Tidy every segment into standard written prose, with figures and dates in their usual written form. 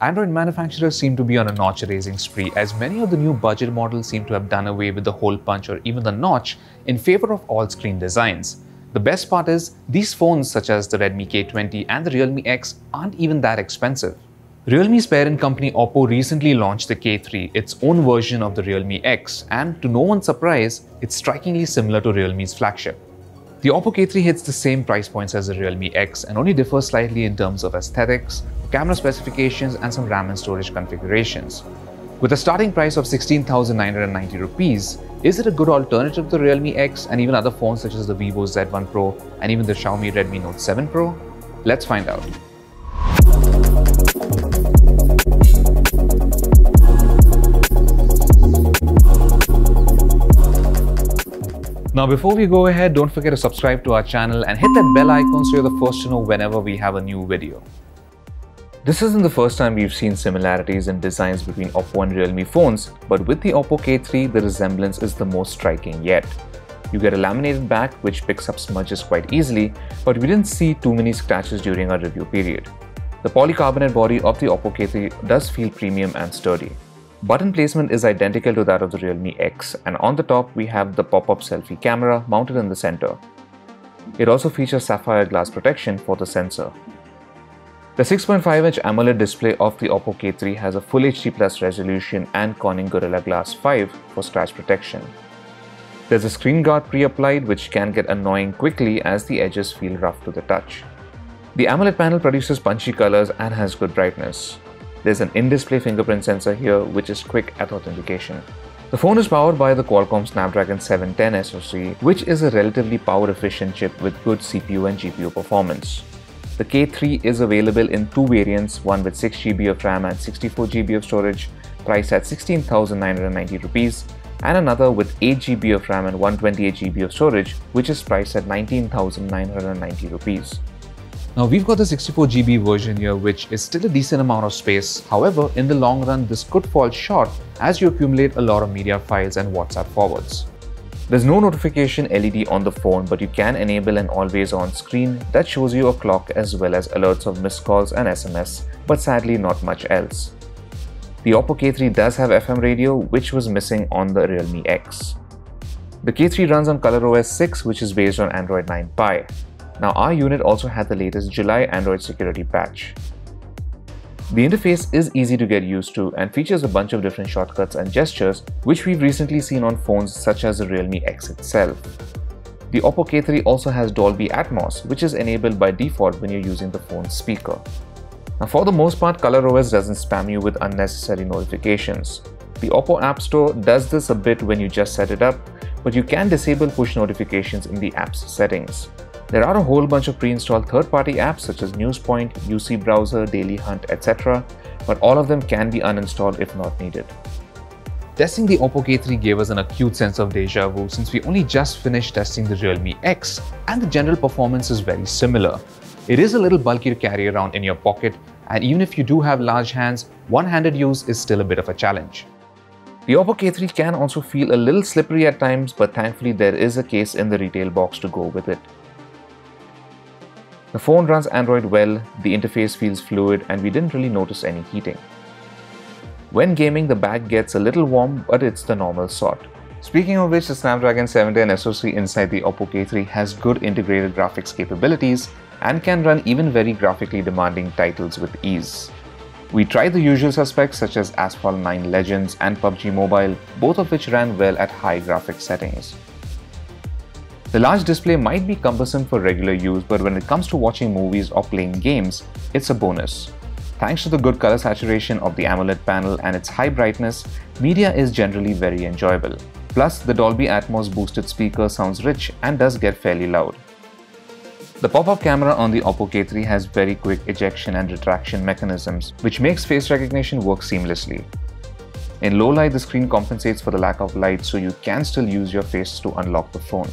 Android manufacturers seem to be on a notch-raising spree, as many of the new budget models seem to have done away with the hole punch or even the notch in favor of all-screen designs. The best part is, these phones such as the Redmi K20 and the Realme X aren't even that expensive. Realme's parent company Oppo recently launched the K3, its own version of the Realme X, and to no one's surprise, it's strikingly similar to Realme's flagship. The Oppo K3 hits the same price points as the Realme X and only differs slightly in terms of aesthetics, camera specifications and some RAM and storage configurations. With a starting price of 16,990 rupees, is it a good alternative to the Realme X and even other phones such as the Vivo Z1 Pro and even the Xiaomi Redmi Note 7 Pro? Let's find out. Now before we go ahead, don't forget to subscribe to our channel and hit that bell icon so you're the first to know whenever we have a new video. This isn't the first time we've seen similarities in designs between Oppo and Realme phones, but with the Oppo K3, the resemblance is the most striking yet. You get a laminated back which picks up smudges quite easily, but we didn't see too many scratches during our review period. The polycarbonate body of the Oppo K3 does feel premium and sturdy. Button placement is identical to that of the Realme X, and on the top we have the pop-up selfie camera mounted in the center. It also features sapphire glass protection for the sensor. The 6.5-inch AMOLED display of the Oppo K3 has a Full HD Plus resolution and Corning Gorilla Glass 5 for scratch protection. There's a screen guard pre-applied which can get annoying quickly as the edges feel rough to the touch. The AMOLED panel produces punchy colors and has good brightness. There's an in-display fingerprint sensor here which is quick at authentication. The phone is powered by the Qualcomm Snapdragon 710 SoC, which is a relatively power-efficient chip with good CPU and GPU performance. The K3 is available in two variants, one with 6GB of RAM and 64GB of storage, priced at 16,990 rupees, and another with 8GB of RAM and 128GB of storage, which is priced at 19,990 rupees. Now we've got the 64GB version here, which is still a decent amount of space. However, in the long run, this could fall short as you accumulate a lot of media files and WhatsApp forwards. There's no notification LED on the phone, but you can enable an always-on screen that shows you a clock as well as alerts of missed calls and SMS, but sadly not much else. The Oppo K3 does have FM radio, which was missing on the Realme X. The K3 runs on ColorOS 6, which is based on Android 9 Pie. Now our unit also had the latest July Android security patch. The interface is easy to get used to and features a bunch of different shortcuts and gestures which we've recently seen on phones such as the Realme X itself. The Oppo K3 also has Dolby Atmos, which is enabled by default when you're using the phone's speaker. Now for the most part, ColorOS doesn't spam you with unnecessary notifications. The Oppo App Store does this a bit when you just set it up, but you can disable push notifications in the app's settings. There are a whole bunch of pre-installed third-party apps such as NewsPoint, UC Browser, Daily Hunt, etc., but all of them can be uninstalled if not needed. Testing the Oppo K3 gave us an acute sense of deja vu since we only just finished testing the Realme X and the general performance is very similar. It is a little bulky to carry around in your pocket, and even if you do have large hands, one-handed use is still a bit of a challenge. The Oppo K3 can also feel a little slippery at times, but thankfully there is a case in the retail box to go with it. The phone runs Android well, the interface feels fluid, and we didn't really notice any heating. When gaming, the back gets a little warm, but it's the normal sort. Speaking of which, the Snapdragon 710 SoC inside the Oppo K3 has good integrated graphics capabilities and can run even very graphically demanding titles with ease. We tried the usual suspects such as Asphalt 9 Legends and PUBG Mobile, both of which ran well at high graphics settings. The large display might be cumbersome for regular use, but when it comes to watching movies or playing games, it's a bonus. Thanks to the good color saturation of the AMOLED panel and its high brightness, media is generally very enjoyable. Plus, the Dolby Atmos boosted speaker sounds rich and does get fairly loud. The pop-up camera on the Oppo K3 has very quick ejection and retraction mechanisms, which makes face recognition work seamlessly. In low light, the screen compensates for the lack of light, so you can still use your face to unlock the phone.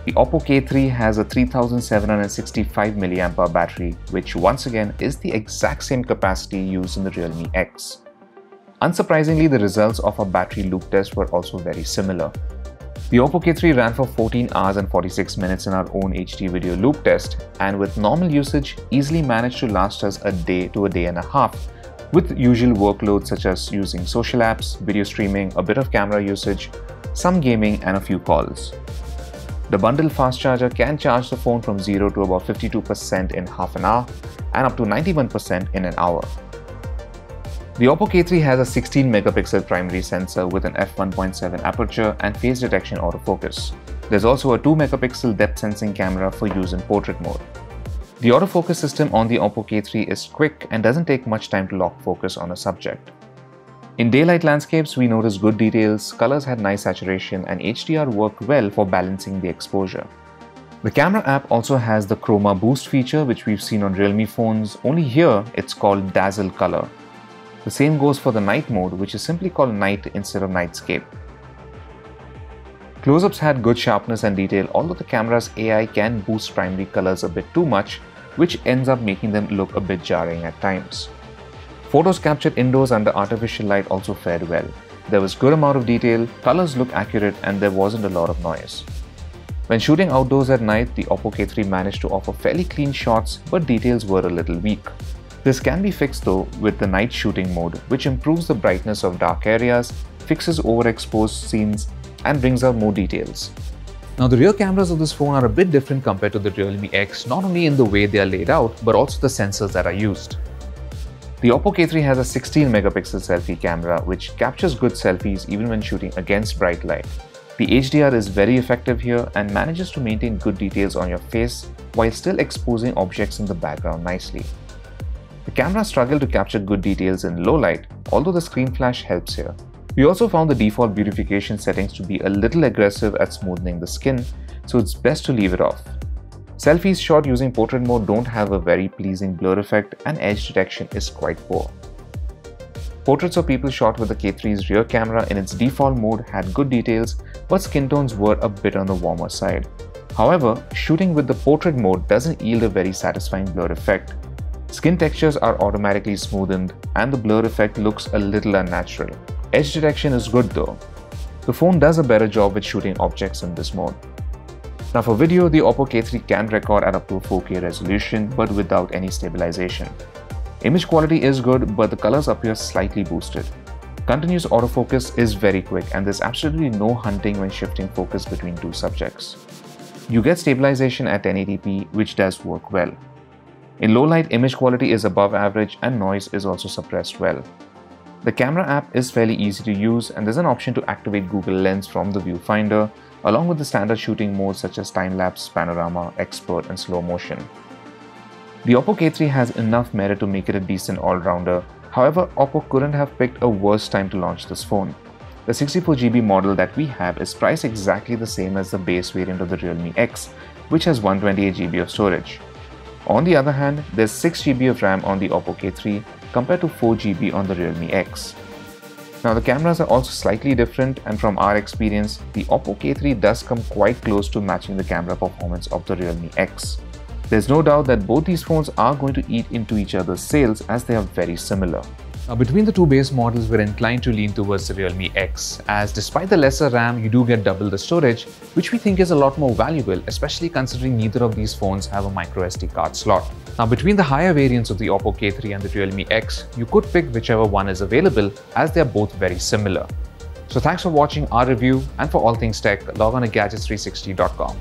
The Oppo K3 has a 3765 mAh battery, which once again is the exact same capacity used in the Realme X. Unsurprisingly, the results of our battery loop test were also very similar. The Oppo K3 ran for 14 hours and 46 minutes in our own HD video loop test, and with normal usage, easily managed to last us a day to a day and a half, with usual workloads such as using social apps, video streaming, a bit of camera usage, some gaming and a few calls. The bundled fast charger can charge the phone from 0 to about 52% in half an hour and up to 91% in an hour. The Oppo K3 has a 16 megapixel primary sensor with an f1.7 aperture and face detection autofocus. There's also a 2 megapixel depth sensing camera for use in portrait mode. The autofocus system on the Oppo K3 is quick and doesn't take much time to lock focus on a subject. In daylight landscapes, we noticed good details, colors had nice saturation, and HDR worked well for balancing the exposure. The camera app also has the Chroma Boost feature which we've seen on Realme phones, only here it's called Dazzle Color. The same goes for the night mode, which is simply called Night instead of Nightscape. Close-ups had good sharpness and detail, although the camera's AI can boost primary colors a bit too much, which ends up making them look a bit jarring at times. Photos captured indoors under artificial light also fared well. There was good amount of detail, colors looked accurate, and there wasn't a lot of noise. When shooting outdoors at night, the Oppo K3 managed to offer fairly clean shots, but details were a little weak. This can be fixed though with the night shooting mode, which improves the brightness of dark areas, fixes overexposed scenes, and brings out more details. Now the rear cameras of this phone are a bit different compared to the Realme X, not only in the way they are laid out, but also the sensors that are used. The Oppo K3 has a 16 megapixel selfie camera which captures good selfies even when shooting against bright light. The HDR is very effective here and manages to maintain good details on your face while still exposing objects in the background nicely. The camera struggled to capture good details in low light, although the screen flash helps here. We also found the default beautification settings to be a little aggressive at smoothing the skin, so it's best to leave it off. Selfies shot using portrait mode don't have a very pleasing blur effect and edge detection is quite poor. Portraits of people shot with the K3's rear camera in its default mode had good details, but skin tones were a bit on the warmer side. However, shooting with the portrait mode doesn't yield a very satisfying blur effect. Skin textures are automatically smoothened and the blur effect looks a little unnatural. Edge detection is good though. The phone does a better job with shooting objects in this mode. Now for video, the Oppo K3 can record at up to 4K resolution but without any stabilization. Image quality is good but the colors appear slightly boosted. Continuous autofocus is very quick and there's absolutely no hunting when shifting focus between two subjects. You get stabilization at 1080p which does work well. In low light, image quality is above average and noise is also suppressed well. The camera app is fairly easy to use and there's an option to activate Google Lens from the viewfinder along with the standard shooting modes such as time-lapse, panorama, expert and slow motion. The Oppo K3 has enough merit to make it a decent all-rounder. However, Oppo couldn't have picked a worse time to launch this phone. The 64GB model that we have is priced exactly the same as the base variant of the Realme X, which has 128GB of storage. On the other hand, there's 6GB of RAM on the Oppo K3 compared to 4GB on the Realme X. Now the cameras are also slightly different and from our experience, the Oppo K3 does come quite close to matching the camera performance of the Realme X. There's no doubt that both these phones are going to eat into each other's sales as they are very similar. Now between the two base models, we're inclined to lean towards the Realme X, as despite the lesser RAM, you do get double the storage, which we think is a lot more valuable, especially considering neither of these phones have a microSD card slot. Now between the higher variants of the Oppo K3 and the Realme X, you could pick whichever one is available as they are both very similar. So thanks for watching our review, and for all things tech, log on to gadgets360.com.